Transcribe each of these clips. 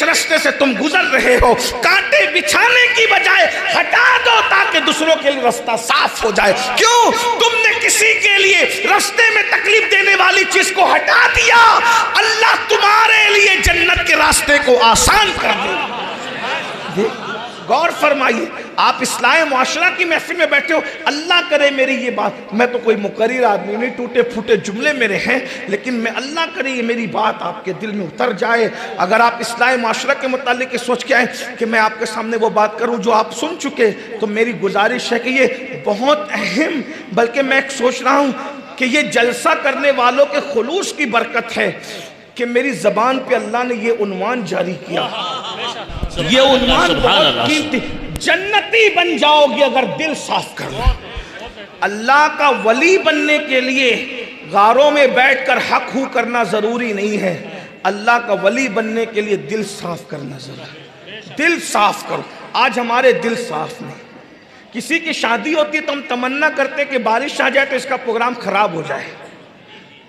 जिस रास्ते से तुम गुजर रहे हो कांटे बिछाने की बजाय हटा दो ताकि दूसरों के लिए रास्ता साफ हो जाए। क्यों? तुमने किसी के लिए रास्ते में तकलीफ देने वाली चीज को हटा दिया, अल्लाह तुम्हारे लिए जन्नत के रास्ते को आसान कर दे। गौर फरमाइए, आप इस्लाह मुआशरा की महफिल में बैठे हो, अल्लाह करे मेरी ये बात, मैं तो कोई मुकर्रिर आदमी नहीं, टूटे फूटे जुमले मेरे हैं, लेकिन मैं अल्लाह करे ये मेरी बात आपके दिल में उतर जाए। अगर आप इस्लाह मुआशरा के मुतालिक सोच के आए कि मैं आपके सामने वो बात करूं जो आप सुन चुके, तो मेरी गुजारिश है कि ये बहुत अहम, बल्कि मैं सोच रहा हूं कि ये जलसा करने वालों के खुलूस की बरकत है कि मेरी जबान पे अल्लाह ने ये उन्वान जारी किया। ये उन्वान बहुत कीमती, जन्नती बन जाओगे अगर दिल साफ कर लो। अल्लाह का वली बनने के लिए गारों में बैठकर हक हू करना जरूरी नहीं है, अल्लाह का वली बनने के लिए दिल साफ करना जरूरी है। दिल साफ करो। आज हमारे दिल साफ नहीं। किसी की शादी होती है तो हम तमन्ना करते कि बारिश आ जाए तो इसका प्रोग्राम खराब हो जाए,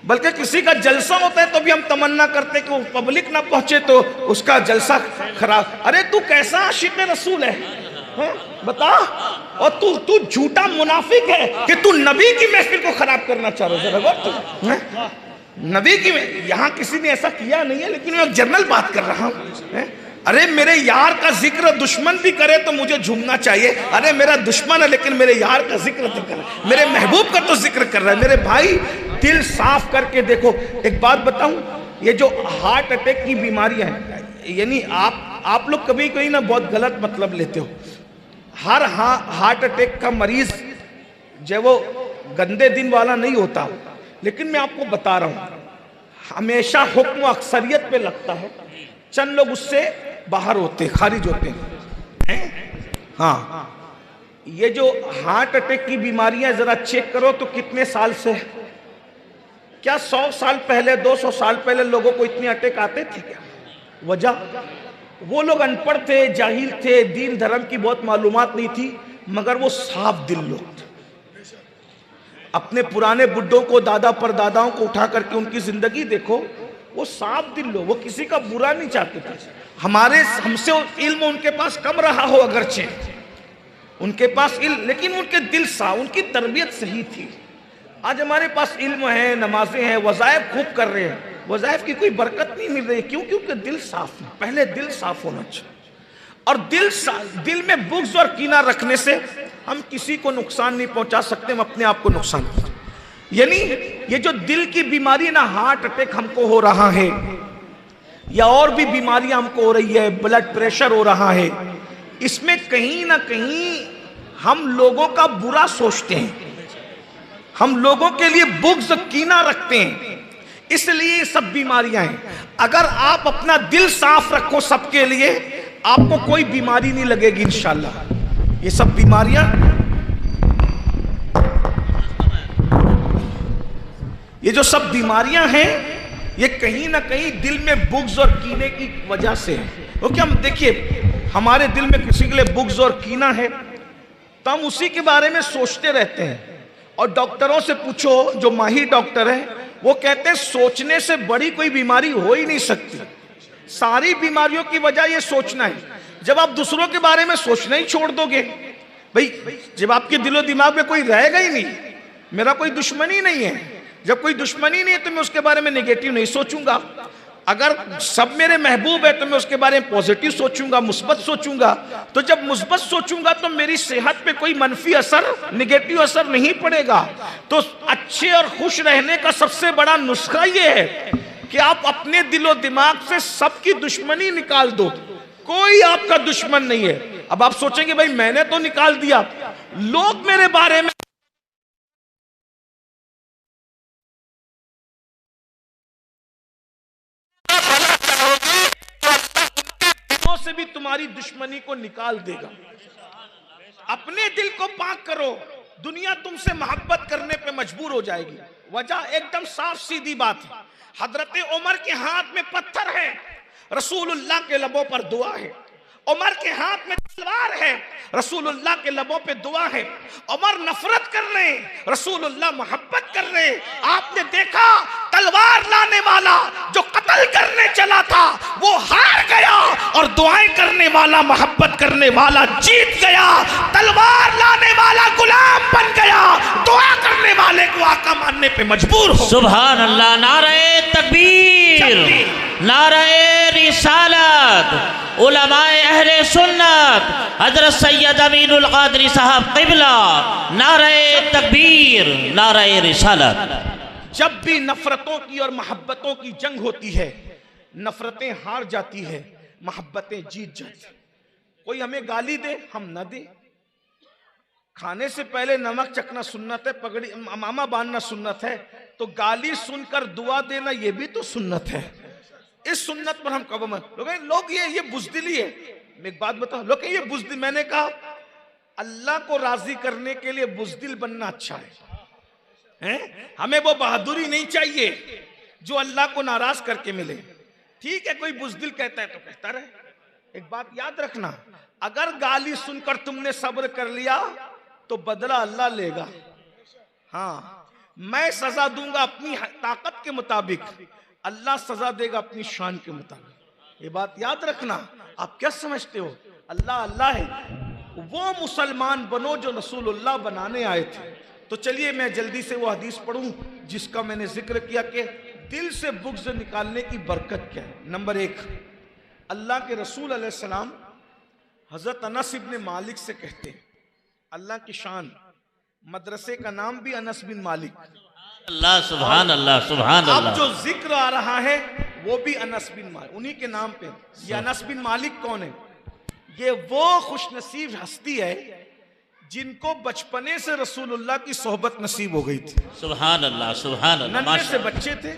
बल्कि किसी का जलसा होता है तो भी हम तमन्ना करते कि वो पब्लिक ना पहुंचे तो उसका जलसा खराब। अरे तू कैसा आशिक रसूल है, बता। और तू झूठा मुनाफिक है कि तू नबी की महफिल को खराब करना चाह रहा है। नबी की, यहाँ किसी ने ऐसा किया नहीं है, लेकिन मैं जनरल बात कर रहा हूँ। अरे मेरे यार का जिक्र दुश्मन भी करे तो मुझे झूमना चाहिए। अरे मेरा दुश्मन है लेकिन मेरे यार का जिक्र तो कर रहा है, मेरे महबूब का तो जिक्र कर रहा है। मेरे भाई दिल साफ करके देखो। एक बात बताऊं, ये जो हार्ट अटैक की बीमारियां हैं, यानी आप लोग कभी कभी ना बहुत गलत मतलब लेते हो। हर हार्ट अटैक का मरीज जो वो गंदे दिन वाला नहीं होता, लेकिन मैं आपको बता रहा हूं, हमेशा हुक्म अक्सरियत पे लगता है, चंद लोग उससे बाहर होते, खारिज होते हैं। हाँ, ये जो हार्ट अटैक की बीमारियां जरा चेक करो तो कितने साल से, क्या 100 साल पहले 200 साल पहले लोगों को इतने अटैक आते थे क्या? वजह, वो लोग अनपढ़ थे, जाहिल थे, दीन धर्म की बहुत मालूमात नहीं थी, मगर वो साफ दिल लोग थे। अपने पुराने बुड्ढों को, दादा परदादाओं को उठा करके उनकी जिंदगी देखो, वो साफ दिल लोग, वो किसी का बुरा नहीं चाहते थे। हमसे इल्म उनके पास कम रहा हो, अगरचे उनके पास इल्म, लेकिन उनके दिल साफ, उनकी तरबियत सही थी। आज हमारे पास इल्म है, नमाजें हैं, वज़ाइफ खूब कर रहे हैं, वज़ाइफ की कोई बरकत नहीं मिल रही। क्यों? क्योंकि दिल साफ नहीं। पहले दिल साफ होना चाहिए। और दिल में बुग़्ज़ और कीना रखने से हम किसी को नुकसान नहीं पहुंचा सकते, हम अपने आप को नुकसान पहुंचा। यानी ये जो दिल की बीमारी ना, हार्ट अटैक हमको हो रहा है या और भी बीमारियां हमको हो रही है, ब्लड प्रेशर हो रहा है, इसमें कहीं ना कहीं हम लोगों का बुरा सोचते हैं, हम लोगों के लिए बुग़्ज़ कीना रखते हैं, इसलिए ये सब बीमारियां हैं। अगर आप अपना दिल साफ रखो सबके लिए, आपको कोई बीमारी नहीं लगेगी इंशाल्लाह। ये सब बीमारियां, ये जो सब बीमारियां हैं, ये कहीं ना कहीं दिल में बुग़्ज़ और कीने की वजह से है। क्योंकि हम देखिए, हमारे दिल में किसी के लिए बुग़्ज़ और कीना है तो हम उसी के बारे में सोचते रहते हैं। और डॉक्टरों से पूछो, जो माहिर डॉक्टर है, वो कहते हैं सोचने से बड़ी कोई बीमारी हो ही नहीं सकती। सारी बीमारियों की वजह ये सोचना है। जब आप दूसरों के बारे में सोचना ही छोड़ दोगे, भाई जब आपके दिलो दिमाग में कोई रहेगा ही नहीं, मेरा कोई दुश्मनी नहीं है, जब कोई दुश्मनी नहीं है तो मैं उसके बारे में नेगेटिव नहीं सोचूंगा। अगर सब मेरे महबूब है तो मैं उसके बारे में पॉजिटिव सोचूंगा, मुस्बत सोचूंगा। तो जब मुस्बत सोचूंगा तो मेरी सेहत पे कोई मनफी असर, नेगेटिव असर नहीं पड़ेगा। तो अच्छे और खुश रहने का सबसे बड़ा नुस्खा ये है कि आप अपने दिलो दिमाग से सबकी दुश्मनी निकाल दो। कोई आपका दुश्मन नहीं है। अब आप सोचेंगे भाई मैंने तो निकाल दिया, लोग मेरे बारे में से भी तुम्हारी दुश्मनी को निकाल देगा। अपने दिल को पाक करो, दुनिया तुमसे मोहब्बत करने पे मजबूर हो जाएगी। वजह एकदम साफ सीधी बात है। हजरत उमर के हाथ में पत्थर है, रसूलुल्लाह के लबों पर दुआ है। उमर के हाथ में तलवार है, रसूलुल्लाह के लबों पे दुआ है। उमर नफरत कर रहे हैं, रसूलुल्लाह मोहब्बत कर रहे हैं। आपने देखा तलवार लाने वाला जो कत्ल करने चला था वो हार गया, और दुआएं करने वाला, मोहब्बत करने वाला जीत गया। तलवार लाने वाला गुलाम बन गया, दुआ करने वाले को आका मानने पे मजबूर हो। सुभान अल्लाह। नारे तकबीर, नारे रिसालत, उलमाए अहले सुन्नत, हजरत सैयद अमीनुल कादरी साहब क़िबला, नारे तकबीर, नारे रिसालत। जब भी नफरतों की और मोहब्बतों की जंग होती है, नफरतें हार जाती है, मोहब्बतें जीत जाती है। कोई हमें गाली दे, हम न दे। खाने से पहले नमक चखना सुन्नत है, पगड़ी मामा बांधना सुन्नत है, तो गाली सुनकर दुआ देना ये भी तो सुन्नत है। इस सुन्नत पर हम कब लोग ये बुज़दिली है। मैं एक बात बताऊं, लोग ये बुज़दिल, मैंने कहा अल्लाह को राजी करने के लिए बुज़दिल बनना अच्छा है? हमें वो बहादुरी नहीं चाहिए जो अल्लाह को नाराज करके मिले। ठीक है, कोई बुज़दिल कहता है तो कहता रहे। एक बात याद रखना, अगर गाली सुनकर तुमने सब्र कर लिया तो बदला अल्लाह लेगा। हाँ, मैं सजा दूंगा अपनी ताकत के मुताबिक, अल्लाह सजा देगा अपनी शान के मुताबिक। ये बात याद रखना। आप क्या समझते हो, अल्लाह अल्लाह है। वो मुसलमान बनो जो रसूलुल्लाह बनाने आए थे। तो चलिए मैं जल्दी से वो हदीस पढ़ूं जिसका मैंने जिक्र किया कि दिल से बुग़्ज़ निकालने की बरकत क्या है। नंबर 1, अल्लाह के रसूल अलैहिस्सलाम हज़रत अनस इब्न मालिक से कहते हैं, अल्लाह की शान, मदरसे का नाम भी अनस बिन मालिक। अल्लाह, सुभान अल्लाह, सुभान अल्लाह। अब जो जिक्र आ रहा है वो भी अनस बिन मालिक, उन्हीं के नाम पे। ये अनस बिन मालिक कौन है? ये वो खुशनसीब हस्ती है जिनको बचपने से रसूलुल्लाह की सोहबत नसीब हो गई थी। सुभान अल्लाह, सुभान अल्लाह। नन्हे से बच्चे थे,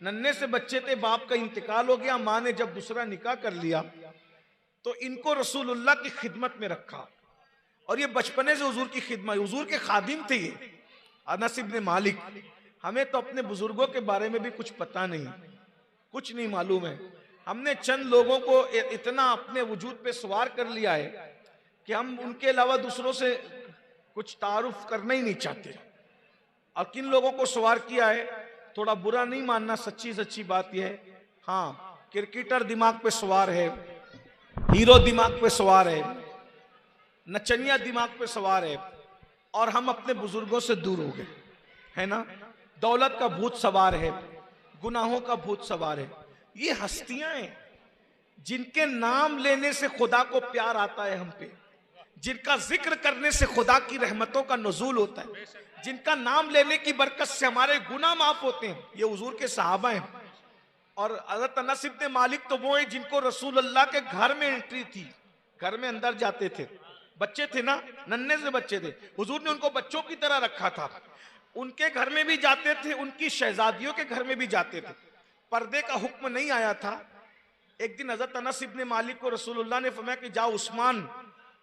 नन्हे से बच्चे थे, बाप का इंतकाल हो गया, माँ ने जब दूसरा निकाह कर लिया तो इनको रसूलुल्लाह की खिदमत में रखा और ये बचपने से हुजूर की खिदमत, हुजूर के खादिम थे ये अनस इब्न मालिक। हमें तो अपने बुजुर्गों के बारे में भी कुछ पता नहीं, कुछ नहीं मालूम है। हमने चंद लोगों को इतना अपने वजूद पे सवार कर लिया है कि हम उनके अलावा दूसरों से कुछ तारुफ करना ही नहीं चाहते। और किन लोगों को सवार किया है, थोड़ा बुरा नहीं मानना, सच्ची सच्ची बात यह है। हाँ, क्रिकेटर दिमाग पे सवार है, हीरो दिमाग पे सवार है, नचनिया दिमाग पे सवार है, और हम अपने बुजुर्गों से दूर हो गए, है ना। दौलत का भूत सवार है, गुनाहों का भूत सवार है। ये हस्तियां हैं जिनके नाम लेने से खुदा को प्यार आता है हम पे, जिनका जिक्र करने से खुदा की रहमतों का नुज़ूल होता है, जिनका नाम लेने की बरकत से हमारे गुनाह माफ होते हैं। ये हुजूर के सहाबा हैं। और हज़रत अनस इब्न मालिक तो वो हैं जिनको रसूलुल्लाह के घर में एंट्री थी, घर में अंदर जाते थे। बच्चे थे ना, नन्हे से बच्चे थे, हुजूर ने उनको बच्चों की तरह रखा था। उनके घर में भी जाते थे, उनकी शहजादियों के घर में भी जाते थे। पर्दे का हुक्म नहीं आया था। एक दिन हज़रत अनस इब्न मालिक को रसूलुल्लाह ने फरमाया कि जाओ उस्मान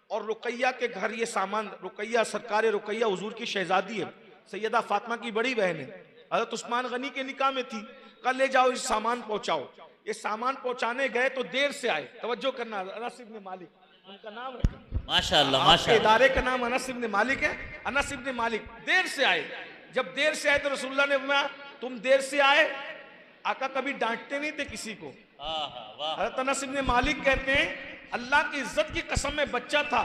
और रुकैया के घर ये सामान, रुकैया सरकार रुकैया हुजूर की शहजादी है, सैयदा फातिमा की बड़ी बहन है, हज़रत उस्मान गनी के निकाह में थी, कल ले जाओ इस सामान पहुंचाओ। ये सामान पहुंचाने गए तो देर से आए। तवज्जो करना, अनस इब्न मालिक उनका नाम है, माशाअल्लाह, माशाअल्लाह। इदारे का नाम अनस इब्न मालिक है। अनस इब्न मालिक देर से आए। जब देर से आए तो रसूलुल्लाह ने फरमाया तुम देर से आए। आका कभी डांटते नहीं थे किसी को। हज़रत अनस इब्न मालिक कहते हैं अल्लाह की इज्जत की कसम में बच्चा था,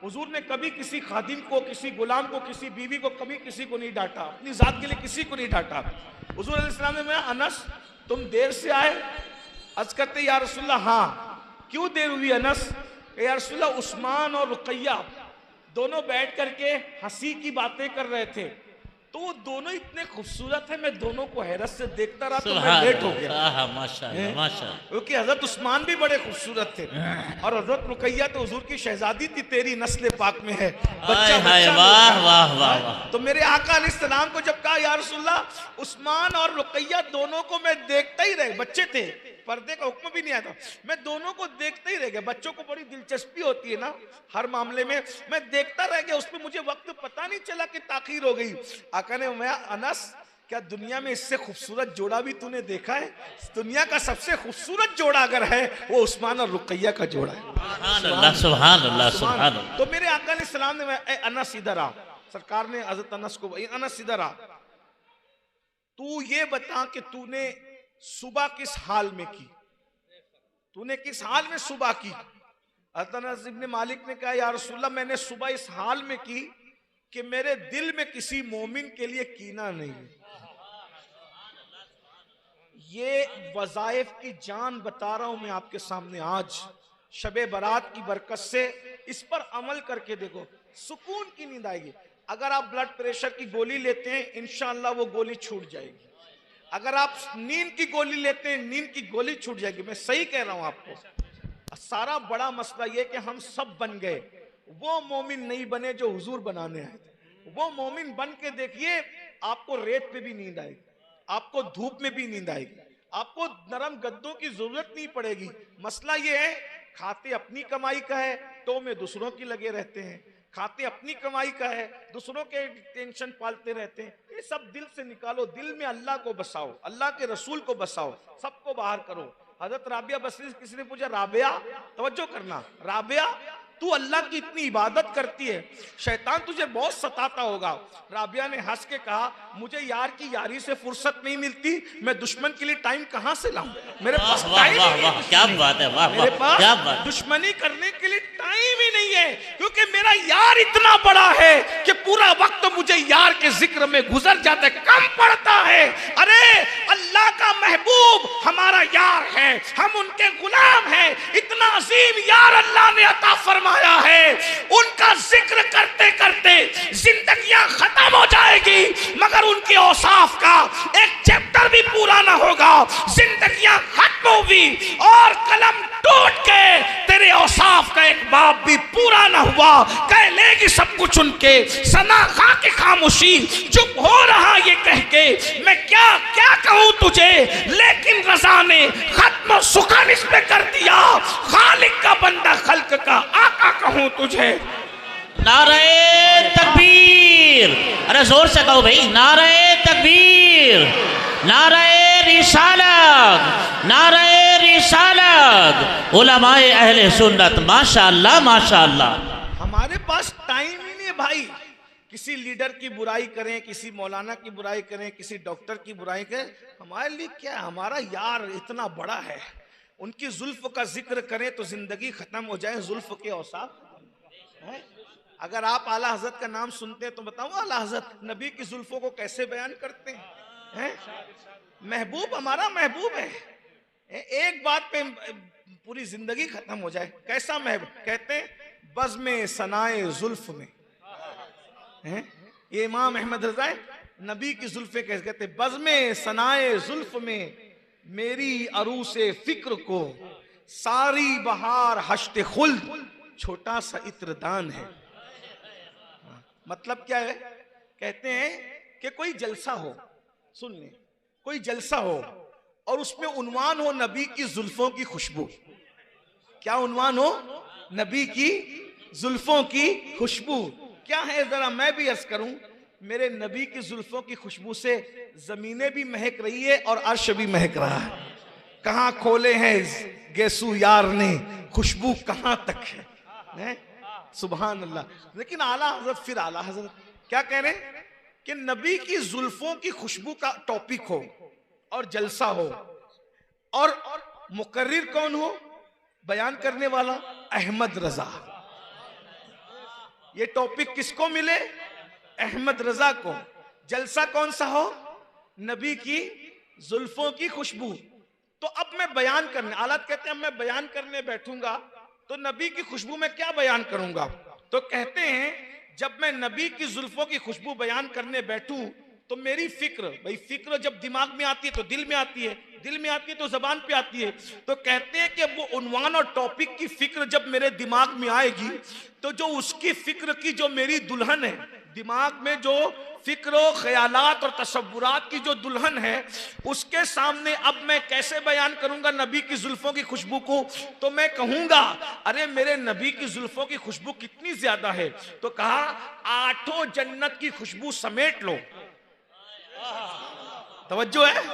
हुजूर ने कभी किसी खादिम को, किसी गुलाम को, किसी बीवी को, कभी किसी को नहीं डांटा, अपनी जात के लिए किसी को नहीं डांटा। हुजूर अलैहिस्सलाम ने कहा अनस तुम देर से आए। अर्ज करते या रसूलल्लाह हाँ, क्यों देर हुई अनस? या रसूलल्लाह उस्मान और रुकैया दोनों बैठ करके हंसी की बातें कर रहे थे, तो वो दोनों इतने खूबसूरत है, मैं दोनों को हैरत से देखता रहा तो मैं लेट हो गया। माशाअल्लाह, माशाअल्लाह। क्योंकि हजरत उस्मान भी बड़े खूबसूरत थे और हजरत रुकैया तो हुजूर की शहजादी थी, तेरी नस्ल पाक में है, बच्चा बच्चा। वाह वाह वाह। तो मेरे आका अलैहिस्सलाम को जब कहा या रसूलल्लाह उस्मान और रुकैया दोनों को मैं देखता ही रह, बच्चे थे, पर्दे का हुक्म भी नहीं आता, मैं दोनों को देखते ही रह गया। बच्चों को बड़ी दिलचस्पी होती है ना हर मामले में, मैं देखता रह गया, उसमें मुझे वक्त पता नहीं चला कि ताखीर हो गई। आका ने मैं अनस क्या दुनिया में इससे खूबसूरत जोड़ा भी तूने देखा है? दुनिया का सबसे खूबसूरत जोड़ा अगर है वो उस्मान और रुकैया का जोड़ा है। सुभान अल्लाह, सुभान अल्लाह, सुभान अल्लाह। तो मेरे आका अलैहिस्सलाम ने अनस इधर आ, सरकार ने हजरत अनस को, अनस इधर आ, तू ये बता कि तूने सुबह किस हाल में की, तूने किस हाल में सुबह की? अनस इब्न मालिक ने कहा या रसूलल्लाह मैंने सुबह इस हाल में की कि मेरे दिल में किसी मोमिन के लिए कीना नहीं। ये वज़ाइफ की जान बता रहा हूं मैं आपके सामने आज शबे बारात की बरकत से। इस पर अमल करके देखो, सुकून की नींद आएगी। अगर आप ब्लड प्रेशर की गोली लेते हैं इंशाअल्लाह वो गोली छूट जाएगी। अगर आप नींद की गोली लेते हैं नींद की गोली छूट जाएगी। मैं सही कह रहा हूं आपको। सारा बड़ा मसला ये कि हम सब बन गए, वो मोमिन नहीं बने जो हुजूर बनाने आए थे। वो मोमिन बन के देखिए, आपको रेत पे भी नींद आएगी, आपको धूप में भी नींद आएगी, आपको नरम गद्दों की जरूरत नहीं पड़ेगी। मसला ये है खाते अपनी कमाई का है तो में दूसरों की लगे रहते हैं, खाते अपनी कमाई का है दूसरों के टेंशन पालते रहते हैं। ये सब दिल से निकालो, दिल में अल्लाह को बसाओ, अल्लाह के रसूल को बसाओ, सबको बाहर करो। हजरत राबिया बसरी से किसी ने पूछा, राबिया तवज्जो करना, राबिया तू अल्लाह की इतनी इबादत करती है, शैतान तुझे बहुत सताता होगा। राबिया ने हंस के कहा, मुझे यार की यारी से फुर्सत नहीं मिलती, मैं दुश्मन के लिए टाइम कहां से लाऊं? मेरे पास टाइम नहीं है, क्या बात है, वाह मेरे पास क्या बात। दुश्मनी करने के लिए टाइम ही नहीं है, क्योंकि मेरा यार इतना बड़ा है कि पूरा वक्त मुझे यार के जिक्र में गुजर जाता है, कम पड़ता है। अरे अल्लाह का महबूब हमारा यार है, हम उनके गुलाम हैं। इतना अजीम यार अल्लाह ने अता फरमाया है, उनका जिक्र करते करते जिंदगियां खत्म हो जाएगी मगर उनके औसाफ का एक चैप्टर भी पूरा ना होगा। जिंदगियां खत्म होगी और कलम टूट के तेरे औसाफ का एक बाब भी पूरा ना हुआ। कह लेगी सब कुछ उनके, सना खा के खामोशी, चुप हो रहा ये कह के मैं क्या क्या कहूं तुझे, लेकिन रजा ने खत्म सुखन इस पे कर दिया। खालिक का बंदा खल्क का आका कहूं तुझे। नारे तकबीर, अरे जोर से कहो भाई, नारे तकबीर, नारे रिसालत, नारे रिसालत, उलमाए अहले सुन्नत, माशाअल्लाह माशाअल्लाह। हमारे पास टाइम ही नहीं है भाई, किसी लीडर की बुराई करें, किसी मौलाना की बुराई करें, किसी डॉक्टर की बुराई करें, हमारे लिए क्या? हमारा यार इतना बड़ा है, उनकी जुल्फ का जिक्र करें तो जिंदगी खत्म हो जाए। जुल्फ के औसाफ है। अगर आप आला हजरत का नाम सुनते हैं तो बताओ आला हजरत नबी की जुल्फों को कैसे बयान करते हैं? महबूब हमारा महबूब है, एक बात पे पूरी जिंदगी खत्म हो जाए। कैसा महबूब? कहते हैं बज़्म सनाए जुल्फ में, ये इमाम अहमद रजा नबी की जुल्फे कैसे कहते? बज़्म सनाए जुल्फ में मेरी अरूसे फिक्र को सारी बहार हश्ते खुल्द छोटा सा इत्रदान है। मतलब क्या है? कहते हैं कि कोई जलसा हो, सुन ले, कोई जलसा हो और उसमें उन्वान हो नबी की जुल्फों की खुशबू। क्या उन्वान हो? नबी की जुल्फों की खुशबू। क्या है जरा मैं भी अर्ज करूं, मेरे नबी की जुल्फों की खुशबू से जमीनें भी महक रही है और अर्श भी महक रहा है। कहां खोले हैं गेसू यार ने, खुशबू कहां तक है? सुभान अल्लाह। लेकिन आला हजरत, फिर आला हजरत क्या कह रहे हैं कि नबी की जुल्फों की खुशबू का टॉपिक हो और जलसा हो, और मुकर्रिर कौन हो? बयान करने वाला अहमद रजा। ये टॉपिक किसको मिले? अहमद रजा को। जलसा कौन सा हो? नबी की जुल्फों की खुशबू। तो अब मैं बयान करने, आलत कहते हैं मैं बयान करने बैठूंगा तो नबी की खुशबू में क्या बयान करूंगा? तो कहते हैं जब मैं नबी की जुल्फों की खुशबू बयान करने बैठूं तो मेरी फिक्र, भाई फिक्र जब दिमाग में आती है तो दिल में आती है, दिल में आती है तो जबान पे आती है। तो कहते हैं कि वो उन्वान और टॉपिक की फिक्र जब मेरे दिमाग में आएगी तो जो उसकी फिक्र की जो मेरी दुल्हन है, दिमाग में जो फिक्र ख्यालात और तसव्वुरात की जो दुल्हन है, उसके सामने अब मैं कैसे बयान करूंगा नबी की जुल्फों की खुशबू को? तो मैं कहूंगा अरे मेरे नबी की जुल्फों की खुशबू कितनी ज्यादा है। तो कहा 8 जन्नत की खुशबू समेट लो। तवज्जो है?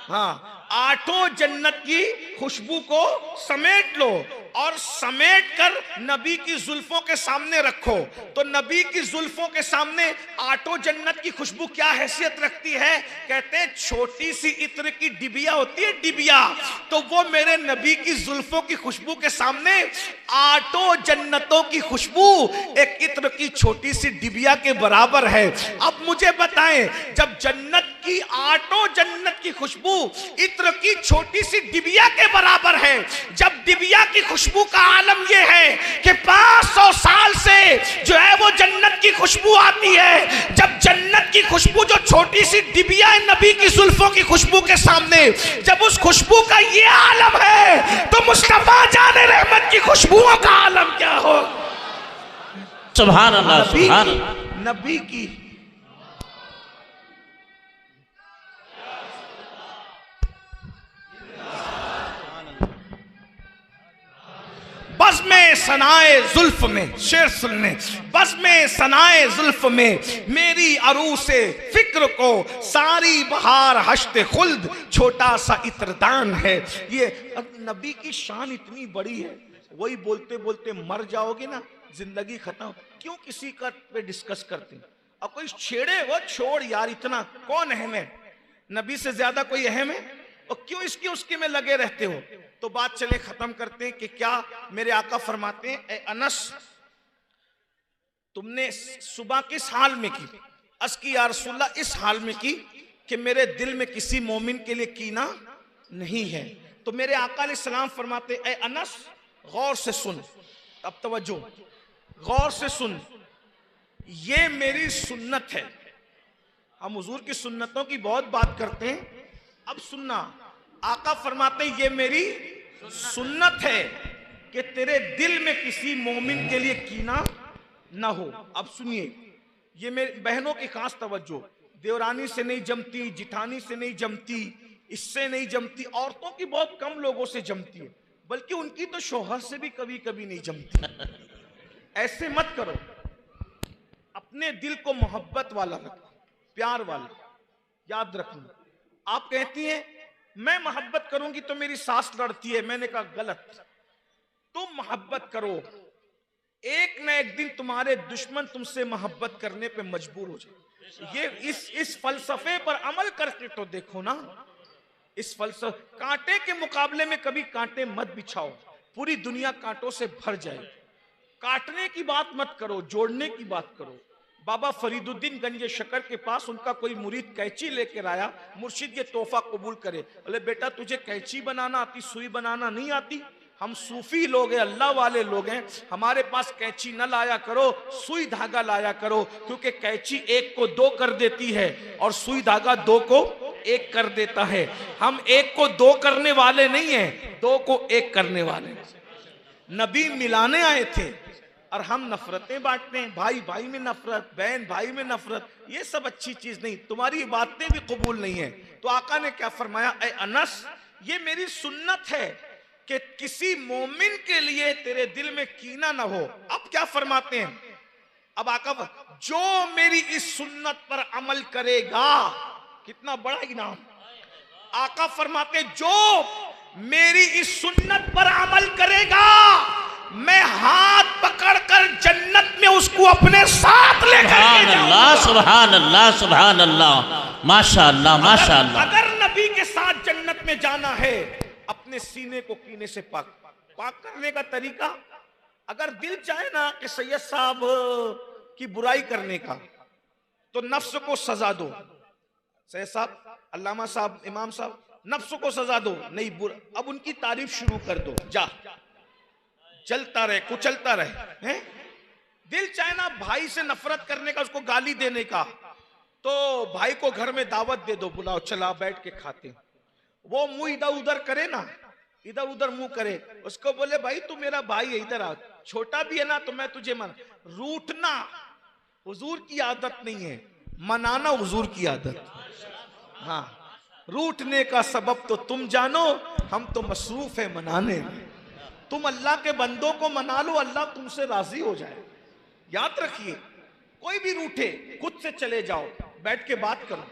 हाँ, आठों जन्नत की खुशबू को समेट लो और समेट कर नबी की जुल्फों के सामने रखो। तो नबी की जुल्फों के सामने आठों जन्नत की खुशबू क्या हैसियत रखती है? कहते हैं छोटी सी इत्र की डिबिया होती है, डिबिया, तो वो मेरे नबी की जुल्फों की खुशबू के सामने आठों जन्नतों की खुशबू एक इत्र की छोटी सी डिबिया के बराबर है। अब मुझे बताएं, जब जन्नत की आठों जन्नत की खुशबू इत्र की छोटी सी डिबिया के बराबर है, जब डिबिया की खुशबू का आलम यह है कि 500 साल से जो है वो जन्नत की खुशबू आती है, जब जन्नत की खुशबू जो छोटी सी डिबिया है नबी की जुल्फों की खुशबू के सामने, जब उस खुशबू का ये आलम है, तो मुस्तफा जाने रहमत की खुशबुओं का आलम क्या हो? सुभान अल्लाह, सुभान अल्लाह। नबी की बज़्म-ए सनाए जुल्फ में, शेर सुनने, बज़्म-ए सनाए जुल्फ में मेरी अरूसे फिक्र को सारी बहार हश्ते खुल्द छोटा सा इत्रदान है। ये नबी की शान इतनी बड़ी है, वही बोलते बोलते मर जाओगे ना, जिंदगी खत्म। क्यों किसी का पे डिस्कस करते हैं? अब कोई छेड़े वो छोड़ यार, इतना कौन अहम है? नबी से ज्यादा कोई अहम है? और क्यों इसके उसके में लगे रहते हो? तो बात चले खत्म करते हैं कि क्या मेरे आका फरमाते हैं, ए अनस तुमने सुबह किस हाल में की? अस की या रसूलल्लाह इस हाल में की कि मेरे दिल में किसी मोमिन के लिए कीना नहीं है। तो मेरे आका अलैहिस्सलाम फरमाते, ए अनस गौर से सुन, अब तवज्जो, गौर से सुन, ये मेरी सुन्नत है। हम हुजूर की सुन्नतों की बहुत बात करते हैं, अब सुनना, आका फरमाते ये मेरी सुन्नत है कि तेरे दिल में किसी मोमिन के लिए कीना ना हो। अब सुनिए, ये मेरी बहनों की खास तवज्जो, देवरानी से नहीं जमती, जिठानी से नहीं जमती, इससे नहीं जमती, औरतों की बहुत कम लोगों से जमती है, बल्कि उनकी तो शौहर से भी कभी कभी नहीं जमती। ऐसे मत करो, अपने दिल को मोहब्बत वाला रखो, प्यार वाला। याद रखना, आप कहती हैं मैं मोहब्बत करूंगी तो मेरी सांस लड़ती है, मैंने कहा गलत। तुम मोहब्बत करो, एक न एक दिन तुम्हारे दुश्मन तुमसे मोहब्बत करने पे मजबूर हो जाए। ये इस फलसफे पर अमल करके तो देखो ना। इस फलसफे, कांटे के मुकाबले में कभी कांटे मत बिछाओ, पूरी दुनिया कांटों से भर जाए। काटने की बात मत करो, जोड़ने की बात करो। बाबा फरीदुद्दीन गंज शकर के पास उनका कोई मुरीद कैंची लेकर आया, मुर्शिद ये तोहफा कबूल करे। बोले बेटा तुझे कैंची बनाना आती, सुई बनाना नहीं आती? हम सूफी लोग हैं, अल्लाह वाले लोग हैं, हमारे पास कैंची न लाया करो, सुई धागा लाया करो, क्योंकि कैंची एक को दो कर देती है और सुई धागा दो को एक कर देता है। हम एक को दो करने वाले नहीं हैं, दो को एक करने वाले। नबी मिलाने आए थे और हम नफरतें बांटते हैं, भाई भाई में नफरत, बहन भाई में नफरत, ये सब अच्छी चीज नहीं, तुम्हारी बातें भी कबूल नहीं है। तो आका ने क्या फरमाया, ए अनस ये मेरी सुन्नत है कि किसी मोमिन के लिए तेरे दिल में कीना ना हो। अब क्या फरमाते हैं, अब आका, जो मेरी इस सुन्नत पर अमल करेगा, कितना बड़ा इनाम। आका फरमाते जो मेरी इस सुन्नत पर अमल करेगा, मैं हाथ पकड़कर जन्नत में उसको अपने साथ लेकर के जाऊंगा। सुभान अल्लाह, सुभान अल्लाह, माशाअल्लाह, माशाअल्लाह। अगर नबी के साथ जन्नत में जाना है, अपने सीने को कीने से पाक करने का तरीका, अगर दिल चाहे ना कि सैयद साहब की बुराई करने का, तो नफ्स को सजा दो। सैयद साहब, अल्लामा साहब, इमाम साहब, नफ्स को सजा दो, नहीं अब उनकी तारीफ शुरू कर दो, जा चलता रहे, कुचलता रहे हैं। दिल चाहे ना भाई से नफरत करने का, उसको गाली देने का, तो भाई को घर में दावत दे दो, बुलाओ, चला बैठ के खाते। वो मुंह इधर उधर करे ना, इधर उधर मुंह करे, उसको बोले भाई तू मेरा भाई है, इधर आ, छोटा भी है ना तो मैं तुझे मन। रूठना हुजूर की आदत नहीं है, मनाना हुजूर की आदत। हाँ, रूठने का सबब तो तुम जानो, हम तो मसरूफ है मनाने में। तुम अल्लाह के बंदों को मना लो, अल्लाह तुमसे राजी हो जाए। याद रखिए, कोई भी रूठे, खुद से चले जाओ, बैठ के बात करो,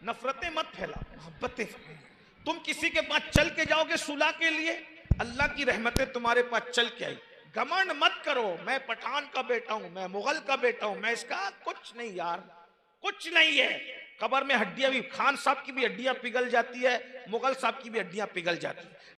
नफरतें मत फैलाओ, मोहब्बतें फैलाओ। तुम किसी के पास चल के जाओगे सुलह के लिए, अल्लाह की रहमतें तुम्हारे पास चल के आई। घमंड मत करो, मैं पठान का बेटा हूं, मैं मुगल का बेटा हूं, मैं इसका कुछ नहीं यार, कुछ नहीं है। कब्र में हड्डियां भी, खान साहब की भी हड्डियां पिघल जाती है, मुगल साहब की भी हड्डियां पिघल जाती है।